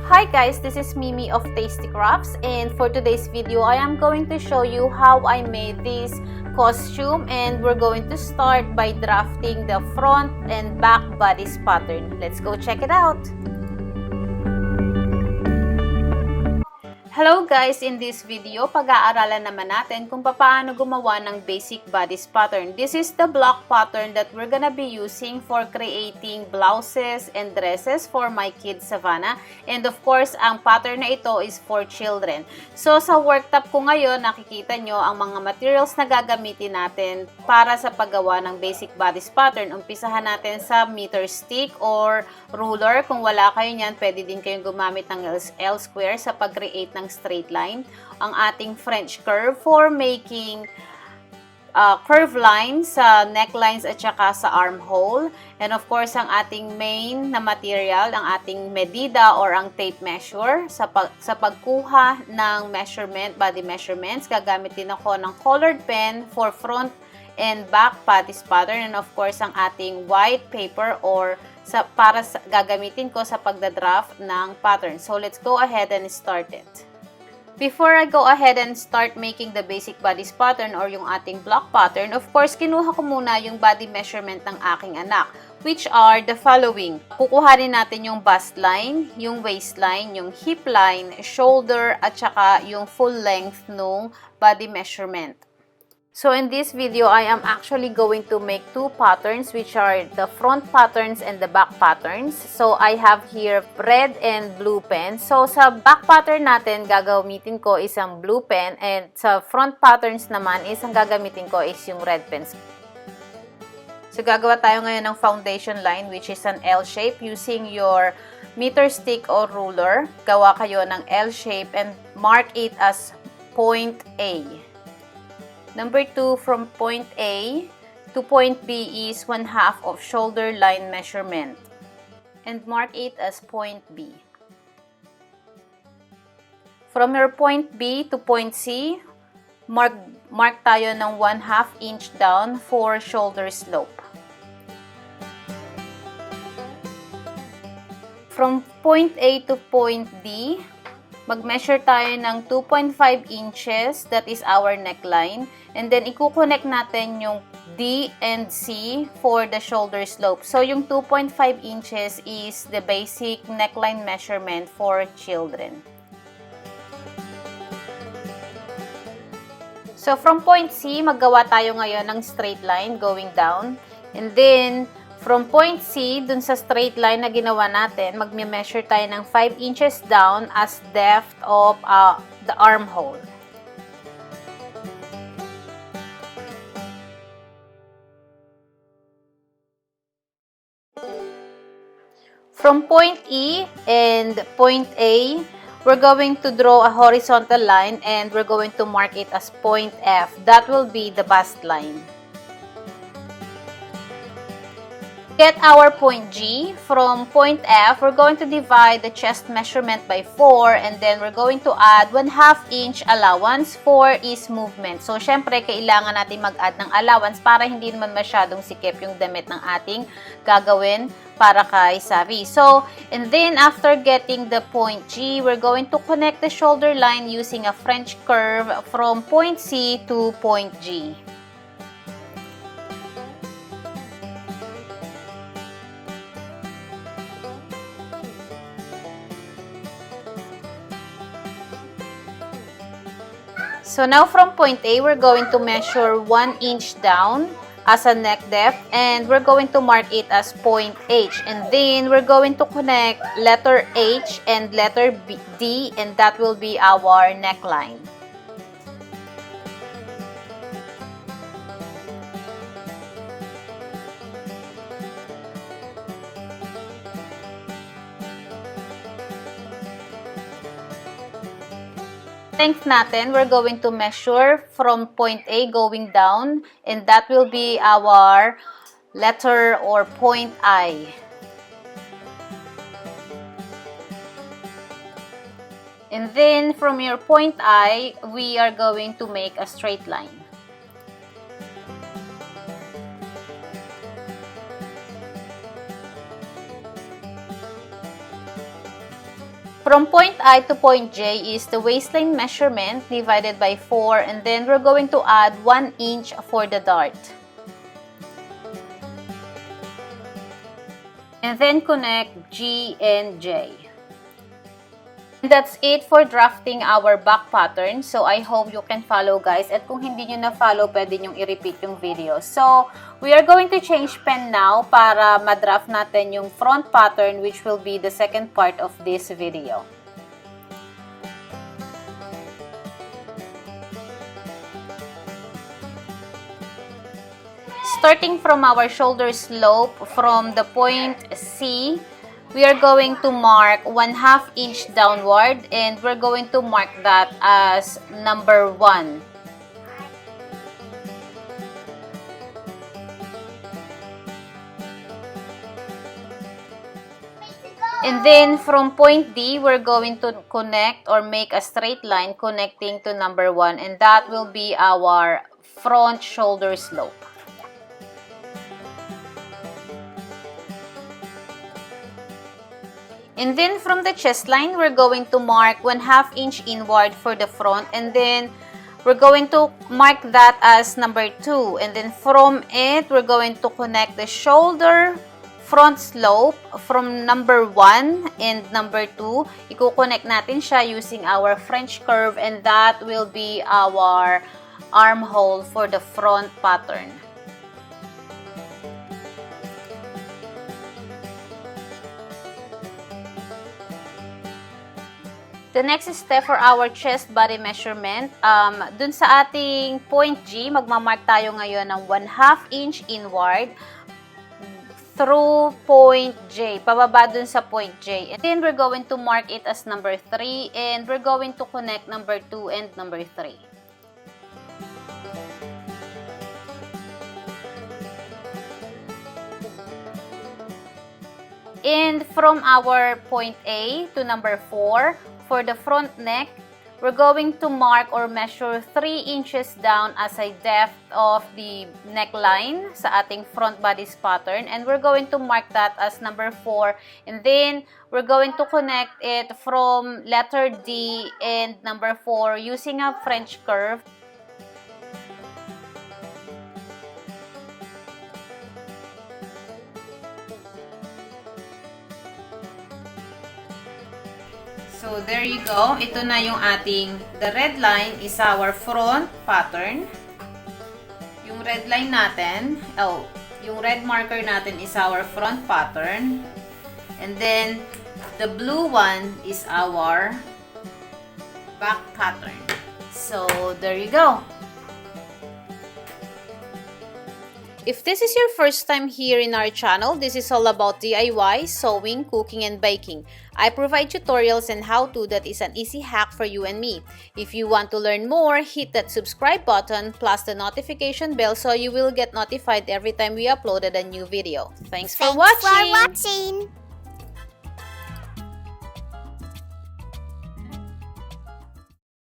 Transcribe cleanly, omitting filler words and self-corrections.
Hi guys, this is Mimi of Tasty Crafts, and for today's video, I am going to show you how I made this costume, and we're going to start by drafting the front and back bodice pattern. Let's go check it out! Hello guys! In this video, pag-aaralan naman natin kung paano gumawa ng basic bodice pattern. This is the block pattern that we're gonna be using for creating blouses and dresses for my kid Savannah. And of course, ang pattern na ito is for children. So sa worktop ko ngayon, nakikita nyo ang mga materials na gagamitin natin para sa paggawa ng basic bodice pattern. Umpisahan natin sa meter stick or ruler. Kung wala kayo niyan, pwede din kayong gumamit ng L-square sa pag-create ng straight line, ang ating French curve for making curve lines sa necklines at saka sa armhole, and of course ang ating main na material, ang ating medida or ang tape measure sa pagkuha ng measurement, body measurements. Gagamitin ako ng colored pen for front and back bodice pattern, and of course ang ating white paper or gagamitin ko sa pagdadraft ng pattern. So let's go ahead and start it. Before I go ahead and start making the basic bodice pattern or yung ating block pattern, of course, kinuha ko muna yung body measurement ng aking anak, which are the following. Kukuhanin natin yung bustline, yung waistline, yung hip line, shoulder, at saka yung full length nung body measurement. So in this video, I am actually going to make two patterns, which are the front patterns and the back patterns. So I have here red and blue pen. So sa back pattern natin, gagamitin ko isang blue pen, and sa front patterns naman, isang gagamitin ko is yung red pens. So gagawa tayo ngayon ng foundation line, which is an L shape using your meter stick or ruler. Gawa kayo ng L shape and mark it as point A. Number 2, from point A to point B is 1/2 of shoulder line measurement. And mark it as point B. From your point B to point C, mark tayo ng 1/2 inch down for shoulder slope. From point A to point D, mag-measure tayo ng 2.5 inches, that is our neckline. And then, i-connect natin yung D and C for the shoulder slope. So, yung 2.5 inches is the basic neckline measurement for children. So, from point C, maggawa tayo ngayon ng straight line going down. And then, from point C, dun sa straight line na ginawa natin, mag-measure tayo ng 5 inches down as depth of the armhole. From point E and point A, we're going to draw a horizontal line and we're going to mark it as point F. That will be the bust line. Get our point G. From point F, we're going to divide the chest measurement by 4, and then we're going to add 1/2 inch allowance for ease movement. So, syempre, kailangan natin mag-add ng allowance para hindi naman masyadong sikip yung damit ng ating gagawin para kay Savi. So, and then after getting the point G, we're going to connect the shoulder line using a French curve from point C to point G. So now from point A, we're going to measure 1 inch down as a neck depth, and we're going to mark it as point H. And then we're going to connect letter H and letter D, and that will be our neckline. Length natin, we're going to measure from point A going down, and that will be our letter or point I. And then from your point I, we are going to make a straight line. From point I to point J is the waistline measurement divided by 4, and then we're going to add 1 inch for the dart. And then connect G and J. And that's it for drafting our back pattern. So I hope you can follow, guys. At kung hindi nyo na-follow, pwede nyo i-repeat yung video. So we are going to change pen now para ma-draft natin yung front pattern, which will be the second part of this video. Starting from our shoulder slope, from the point C, we are going to mark 1/2 inch downward, and we're going to mark that as number 1. And then from point D, we're going to connect or make a straight line connecting to number 1, and that will be our front shoulder slope. And then from the chest line, we're going to mark 1/2 inch inward for the front, and then we're going to mark that as number 2. And then from it, we're going to connect the shoulder front slope from number 1 and number 2. Iko-connect natin siya using our French curve, and that will be our armhole for the front pattern. The next step for our chest body measurement, dun sa ating point G, magmamark tayo ngayon ng 1/2 inch inward through point J, pababa dun sa point J. And then we're going to mark it as number 3, and we're going to connect number 2 and number 3. And from our point A to number 4, for the front neck, we're going to mark or measure 3 inches down as a depth of the neckline sa ating front bodice pattern. And we're going to mark that as number 4. And then, we're going to connect it from letter D and number 4 using a French curve. So, there you go. Ito na yung ating, the red line is our front pattern. Yung red line natin, yung red marker natin is our front pattern. And then, the blue one is our back pattern. So, there you go. If this is your first time here in our channel, this is all about DIY, sewing, cooking, and baking. I provide tutorials and how-to that is an easy hack for you and me. If you want to learn more, hit that subscribe button plus the notification bell so you will get notified every time we uploaded a new video. Thanks for watching!